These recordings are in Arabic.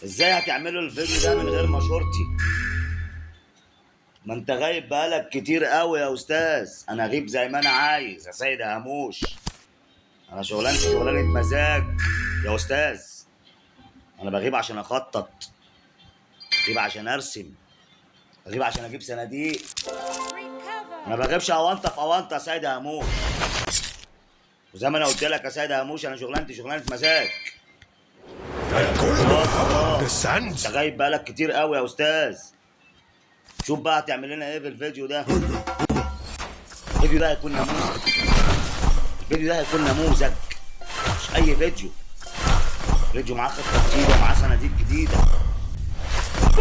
ازاي هتعملوا الفيديو ده من غير مشورتي؟ ما انت غايب بقالك كتير قوي يا استاذ. انا اغيب زي ما انا عايز يا سيد هاموش. انا شغلانتي شغلانه مزاج يا استاذ. انا بغيب عشان اخطط، بغيب عشان ارسم، بغيب عشان اجيب صناديق. انا بغيبش اونطه في اونطه يا سيد هاموش. وزي ما انا قلت لك يا سيد هاموش، انا شغلانتي شغلانه مزاج. خلاص انت غايب بقالك كتير قوي يا استاذ. شوف بقى هتعمل لنا ايه في الفيديو ده. الفيديو ده هيكون نموذج. الفيديو ده هيكون نموذج، مش اي فيديو. فيديو معاه خطه جديده، معاه صناديق جديده.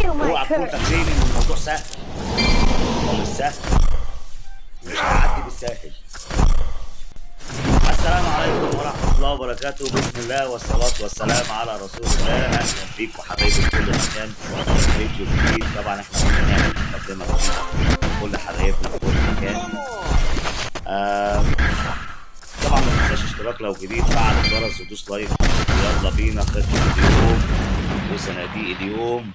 اوعى تكون فاكرين ان الموضوع سهل. هو مش سهل، مش هيعدي بالساهل. السلام عليكم ورحمه الله وبركاته. بسم الله والصلاه والسلام على رسول الله. اهلا بيكم حبايبي في كل مكان. فيديو جديد. طبعا احنا قلنا نعمل مقدمه كل حبايبنا في كل مكان. طبعا ما تنساش اشتراك لو جديد، فعل الجرس ودوس لايك. يلا بينا خطة اليوم وصناديق اليوم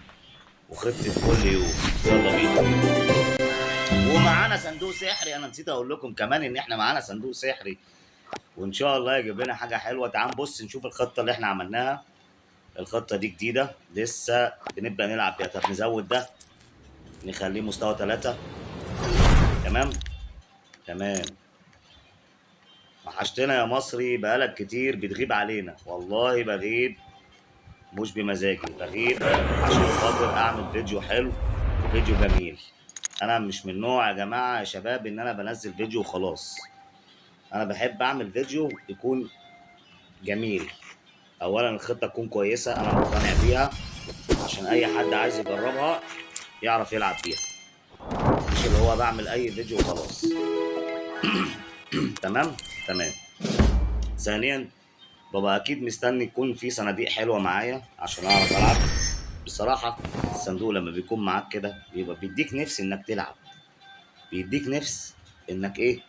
وخطة كل يوم. يلا بينا. ومعانا صندوق سحري. انا نسيت اقول لكم كمان ان احنا معانا صندوق سحري، وان شاء الله يجيب لنا حاجة حلوة. تعال نبص نشوف الخطة اللي احنا عملناها. الخطة دي جديدة لسه بنبدأ نلعب بيها. طب نزود ده، نخليه مستوى 3. تمام تمام. وحشتنا يا مصري، بقالك كتير بتغيب علينا. والله بغيب مش بمزاجي، بغيب عشان خاطر اعمل فيديو حلو وفيديو جميل. انا مش من نوع يا جماعه يا شباب ان انا بنزل فيديو وخلاص. انا بحب اعمل فيديو يكون جميل. اولا الخطه تكون كويسه، انا مقتنع بيها، عشان اي حد عايز يجربها يعرف يلعب بيها، مش اللي هو بعمل اي فيديو وخلاص. تمام تمام. ثانيا بابا اكيد مستني يكون في صناديق حلوه معايا عشان اعرف العب. بصراحه الصندوق لما بيكون معاك كده بيبقى بيديك نفس انك تلعب، بيديك نفس انك ايه،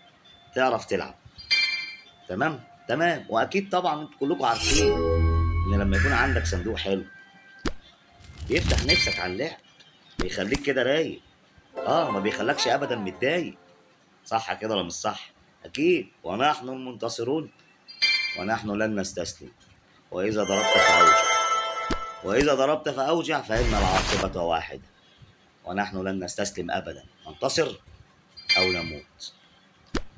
تعرف تلعب. تمام تمام. واكيد طبعا انتوا كلكم عارفين ان لما يكون عندك صندوق حلو بيفتح نفسك على اللعب، بيخليك كده رايق. ما بيخلكش ابدا متضايق. صح كده ولا مش صح؟ اكيد. ونحن المنتصرون ونحن لن نستسلم. واذا ضربت فاوجع، واذا ضربت فاوجع فان العاقبه واحده. ونحن لن نستسلم ابدا، ننتصر او نموت.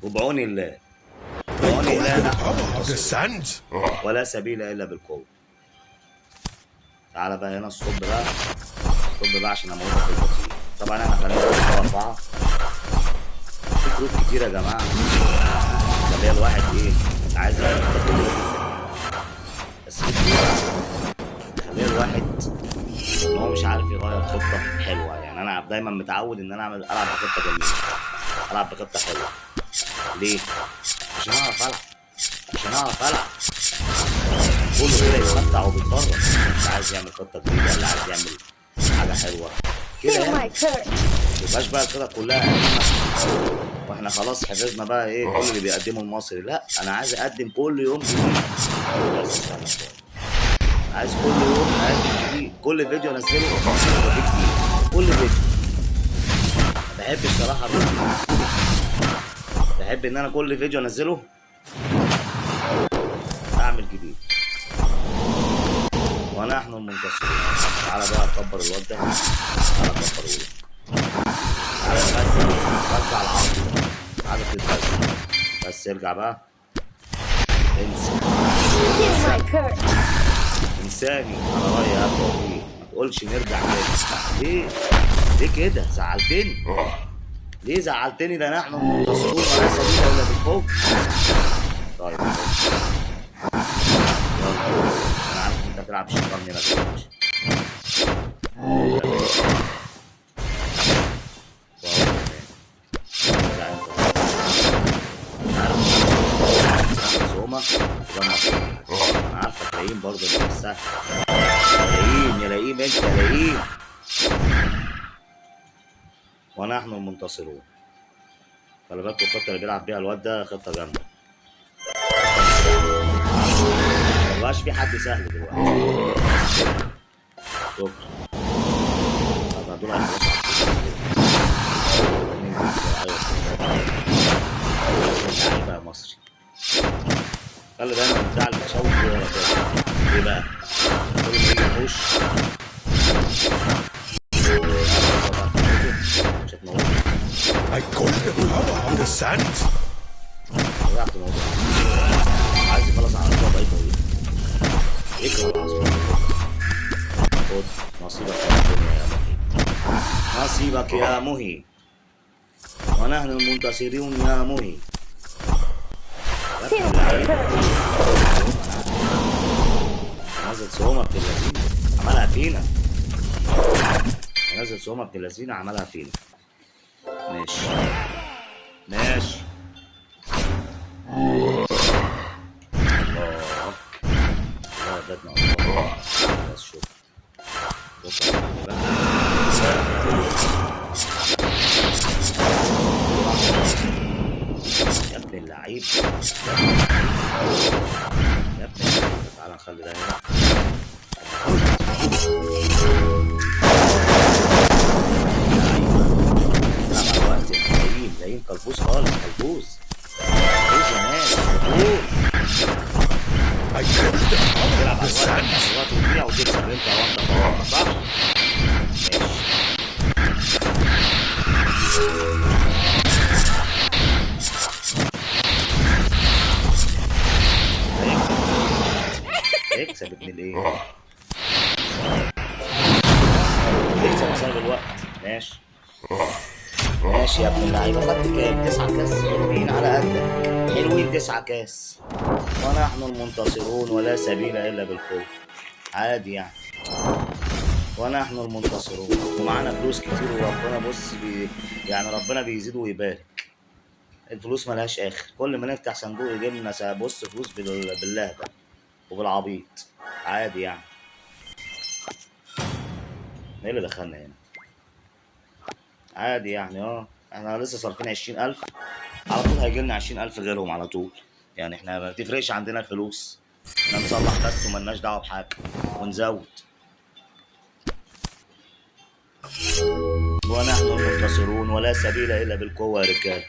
وبعون الله، بعون الله نحن ننتصر، ولا سبيل الا بالقوه. تعالى بقى هنا الصب بقى، الصب بقى عشان اموتك في البطيء. طبعا احنا خلينا نلعب 4. في كروت كتير يا جماعه، خليها الواحد ايه عايز يعمل خطه جديده، بس في كروت خليها الواحد ان هو مش عارف يغير خطه حلوه. يعني انا دايما متعود ان انا العب بخطه جميله، العب بخطه حلوه. ليه؟ عشان اعرف العب، عشان اعرف العب. كله كده يتمتع وبيتفرج، مش عايز يعمل خطه جديده ولا عايز يعمل حاجه حلوه كده يعني. ما يبقاش بقى الخطط كلها واحنا خلاص حفظنا بقى ايه كل اللي بيقدمه المصري. لا، انا عايز اقدم كل يوم جديد. بس عايز كل يوم اقدم جديد، كل فيديو انزله يبقى فيه جديد، كل فيديو. ما بحبش الصراحه الروتين، بحب ان انا كل فيديو انزله اعمل جديد. ونحن المنتصرون. تعالى بقى اكبر الواد ده، تعالى اكبره. تعالى بس على العرض، تعالى تتبس. بس ارجع بقى، انسى انساني على رايي يا توفيق. ما تقولش نرجع تاني. ليه؟ ليه كده؟ زعلتني. ليه زعلتني؟ ده نحن المنتصرون ولا سبيل الا بالقوه. طيب يلا، انا عارف ان انت هتلعب الشيطان هنا دلوقتي. انا عارفك لاقيين برضه انت مش سهل. يا لاقيين انت لاقيين. ونحن المنتصرون. خلي بالكوا الخطه اللي بيلعب بيها الواد ده خطه جامده. مبقاش في حد سهل دلوقتي. شكرا. طب دول هيخلصوا على بقى مصري. خلي دايما بتاع المشاوي ورا كده. ايه بقى؟ كل ما يجي يخش مش هتموت. I call the power of the sand. رجعت الموضوع. عايز يخلص على الأسبوع بقيت طويل. اكره العصفور. خد نصيبك يا مهي. نصيبك يا مهي. ونحن المنتصرون يا مهي. نزل سومة ابن اللذين عملها فينا. نزل سومة ابن اللذين عملها فينا. ماشي ماشي. الله الله بدنا الله. بس شوف يا ابن اللعيب يا ابن اللعيب. تعالى نخلي ده هنا. لاقيين كلبوس خالص. كلبوس يا ناس. تلعب على الوقت وتبيع وتكسب انت وانت فوق صح؟ ماشي. اكسب ابن الايه؟ اكسب بسبب الوقت. ماشي ماشي يا ابن اللعيبه. خدت كام؟ 9 كاس. حلوين على قدك. حلوين 9 كاس. ونحن المنتصرون ولا سبيل الا بالقوه. عادي يعني. ونحن المنتصرون ومعانا فلوس كتير وربنا بص يعني ربنا بيزيد ويبارك. الفلوس ملهاش اخر. كل ما نفتح صندوق يجيب لنا بص فلوس بالله ده وبالعبيط. عادي يعني. ايه اللي دخلنا هنا؟ عادي يعني. احنا لسه صارفين 20,000 على طول. هيجيلنا 20,000 غيرهم على طول. يعني احنا ما بتفرقش عندنا الفلوس. احنا نصلح بس وملناش دعوه بحاجه ونزود. ونحن المنتصرون ولا سبيل الا بالقوه يا رجاله.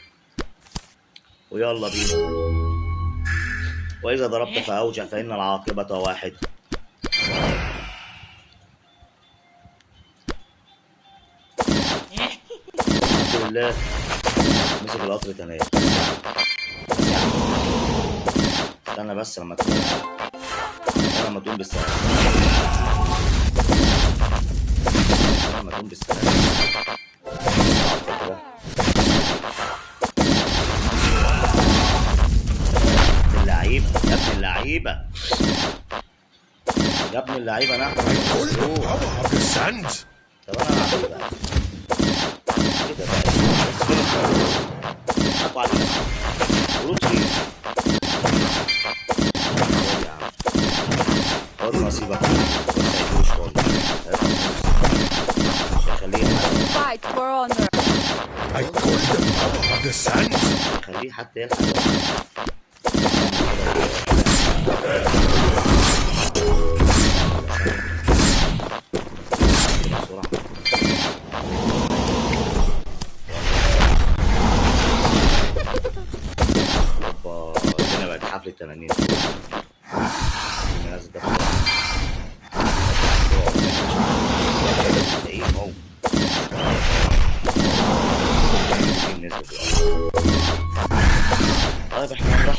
ويلا بينا. واذا ضربت فاوجع فان العاقبه واحده. الحمد لله مسك القطر تمام. استنى بس لما تقوم. لما تقوم بالسلامة. لما تقوم بالسلامة. اللعيبة يا ابن اللعيبة. يا ابن اللعيبة نحن طب انا هعمل ايه بقى؟ كده بقى حطوا علينا ورود فيه. خد نصيبك. مش خليه fight for honor. خليه حتى يلحق. حفلة التنانين. الناس ده ايه هو الناس ده. طيب احنا هنروح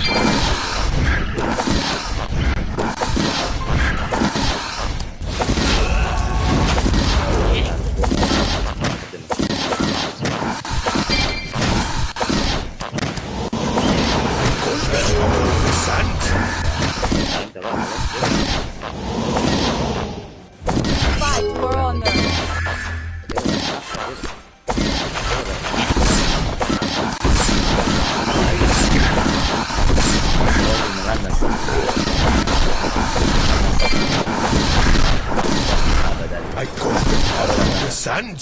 Fight for honor. I caused the power of the sand.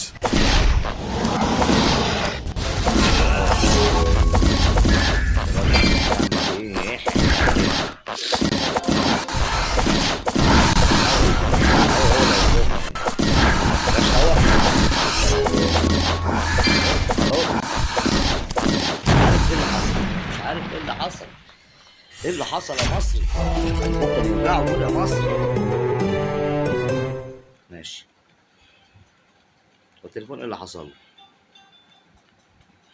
حصل يا مصري؟ ممكن يرجعوا دول يا مصري. ماشي. والتليفون ايه اللي حصل له؟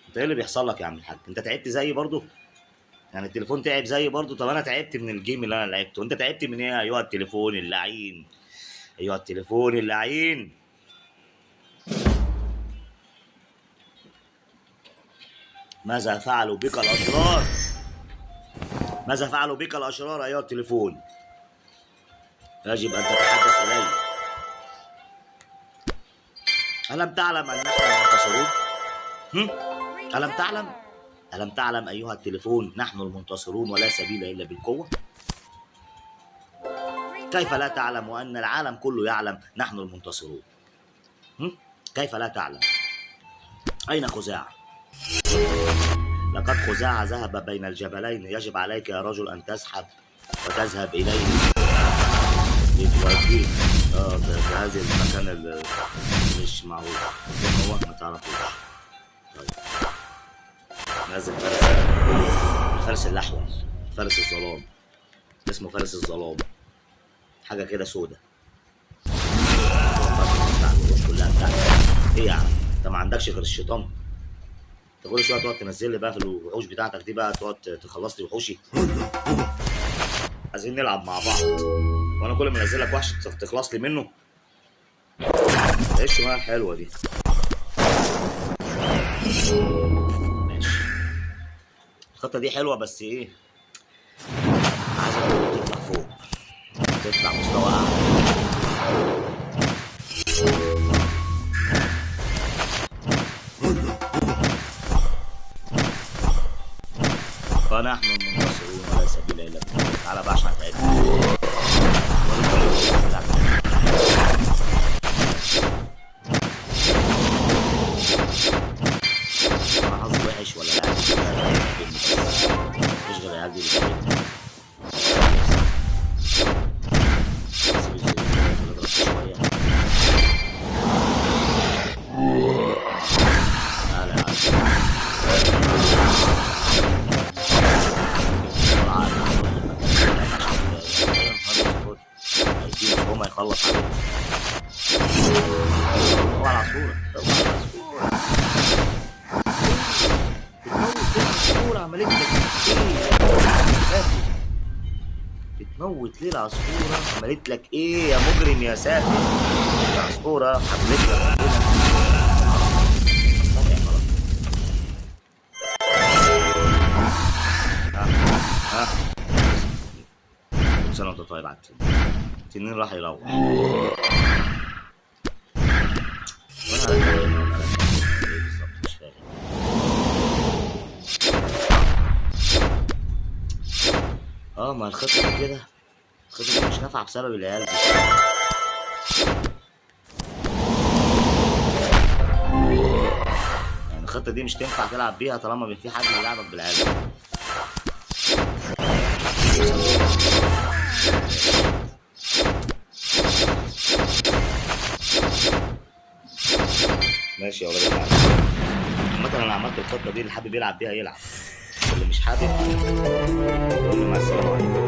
انت ايه اللي بيحصل لك يا عم الحاج؟ انت تعبت زيي برضو؟ يعني التليفون تعب زيي برضو؟ طب انا تعبت من الجيم اللي انا لعبته، انت تعبت من ايه ايها التليفون اللعين؟ ايها التليفون اللعين. ماذا فعلوا بك الاشرار؟ ماذا فعلوا بك الاشرار ايها التليفون؟ يجب ان تتحدث الي. الم تعلم ان نحن المنتصرون؟ الم تعلم؟ ألم تعلم أيها التليفون نحن المنتصرون ولا سبيل إلا بالقوة؟ كيف لا تعلم وأن العالم كله يعلم نحن المنتصرون؟ كيف لا تعلم؟ أين خزاعة؟ لقد خزاعة ذهب بين الجبلين، يجب عليك يا رجل أن تسحب وتذهب إليه لتوديه في هذا المكان اللي مش معروف. هو ما تعرفوش. طيب نازل الفارس الأحول، فارس الظلام، اسمه فارس الظلام، حاجة كده سودة. كلها بتاعتك. ايه يا عم؟ انت ما عندكش غير الشيطان؟ انت كل شوية تقعد تنزل لي بقى في الوحوش بتاعتك دي بقى، تقعد تخلص لي وحوشي. عايزين نلعب مع بعض، وانا كل ما انزل لك وحش تخلص لي منه؟ ايه الشمال الحلوة دي؟ الخطة دي حلوة بس ايه؟ عايزك تطلع فوق، تطلع مستوى أعلى. فنحن المنتصرون ولا سبيل إلا بالله. تعالى بقى عشان تعبت. أنا حظي وحش ولا لا؟ مفيش غير العيال دي اللي بتجيبني. خلص عليك. طلع العصفورة، طلع العصفورة. بتموت ليه العصفورة؟ عملت لك ايه؟ بتموت ليه العصفورة؟ عملت لك ايه يا مجرم يا سافل؟ العصفورة حملت لك كل سنة وانت طيب. على التنين راح يروح. ما الخطة دي كده، الخطة دي مش نافعة بسبب العيال دي. يعني الخطة دي مش تنفع تلعب بيها طالما في حد بيلعبك بالعيال دي. ماشي يا ولاد العيال. عامة انا عملت الخطة دي، اللي حابب يلعب بيها يلعب، اللي مش حابب يقول لي مع السلامة عليكم.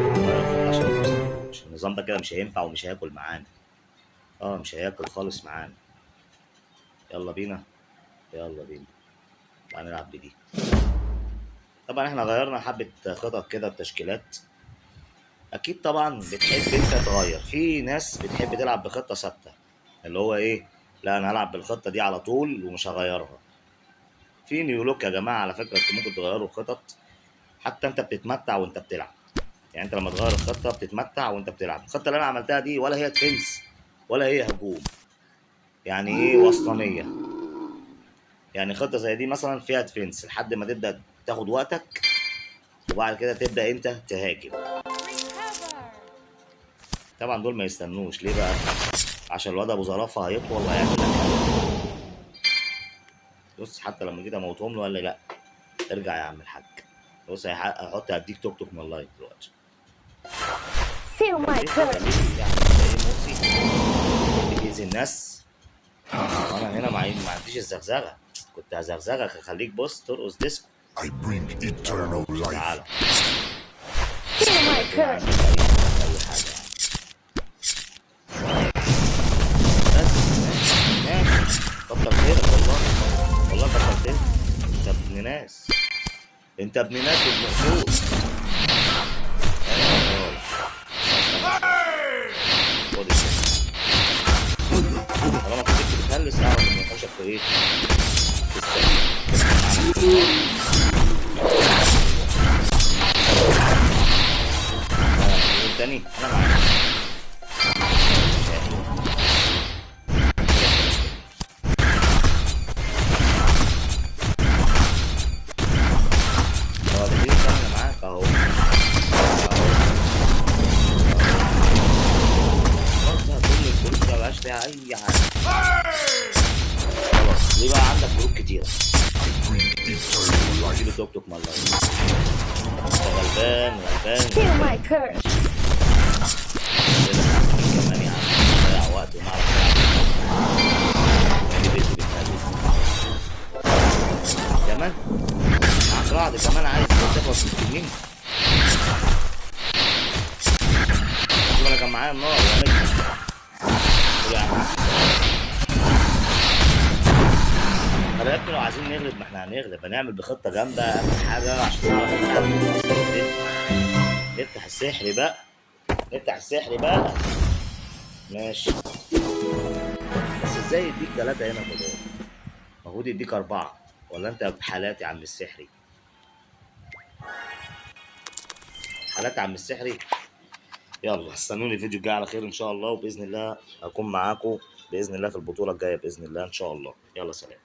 عشان النظام ده كده مش هينفع ومش هياكل معانا. مش هياكل خالص معانا. يلا بينا، يلا بينا تعالى نلعب بدي. طبعا احنا غيرنا حبة خطط كده بتشكيلات. اكيد طبعا بتحب انت تغير. في ناس بتحب تلعب بخطة ثابتة، اللي هو ايه، لا انا هلعب بالخطة دي على طول ومش هغيرها. في نيولوك يا جماعة على فكرة انتوا ممكن تغيروا الخطط، حتى انت بتتمتع وانت بتلعب. يعني انت لما تغير الخطة بتتمتع وانت بتلعب. الخطة اللي انا عملتها دي ولا هي ديفنس ولا هي هجوم، يعني ايه، وسطانية. يعني خطة زي دي مثلا فيها ديفنس لحد ما تبدأ تاخد وقتك، وبعد كده تبدأ انت تهاجم. طبعا دول ما يستنوش. ليه بقى؟ عشان الواد ابو زرافة هيطول وهيعمل لك. بص حتى لما جيت اموتهم له قال لي لا ارجع يا عم الحاج. بص هحط هديك توك توك من اللايف دلوقتي. Feel my curse. بتأذي الناس. وانا هنا ما عنديش الزغزغه، كنت هزغزغك اخليك بص ترقص ديسكو. I bring eternal life. تعالى Feel my curse. اي حاجه بس. ماشي كتر خيرك والله، والله كتر خيرك. انت ابن ناس، انت ابن ناس وابن اصول. خد طالما كنت بتهلس اعرف ان الحوشك في ايه؟ في السجن. تاني انا معاك. اه ده كده انا معاك اهو. خلاص هتقول لي الفلوس ما بقاش فيها اي حاجه. خلاص ليه بقى عندك فلوس كتيره؟ جيب التوك توك مال انت غلبان غلبان. Feel my curse. كمان يا عم نضيع وقت ونعرف نلعب. بيتي بيتهلس كمان معاك رعد كمان عايز تخلص من التنين. شوف انا كان معايا النار يا نجم. قول يا عم طب يا ابني لو عايزين نغلب ما احنا هنغلب، هنعمل بخطة جامدة أهم حاجة عشان نعرف نلعب. نفتح السحر بقى، نفتح السحر بقى. ماشي بس ازاي يديك 3 هنا فضول؟ المفروض يديك 4 ولا انت بحالات يا عم السحري؟ حالات يا عم السحري. يلا استنوني الفيديو الجاي على خير ان شاء الله، وباذن الله اكون معاكم باذن الله في البطولة الجاية باذن الله ان شاء الله. يلا سلام.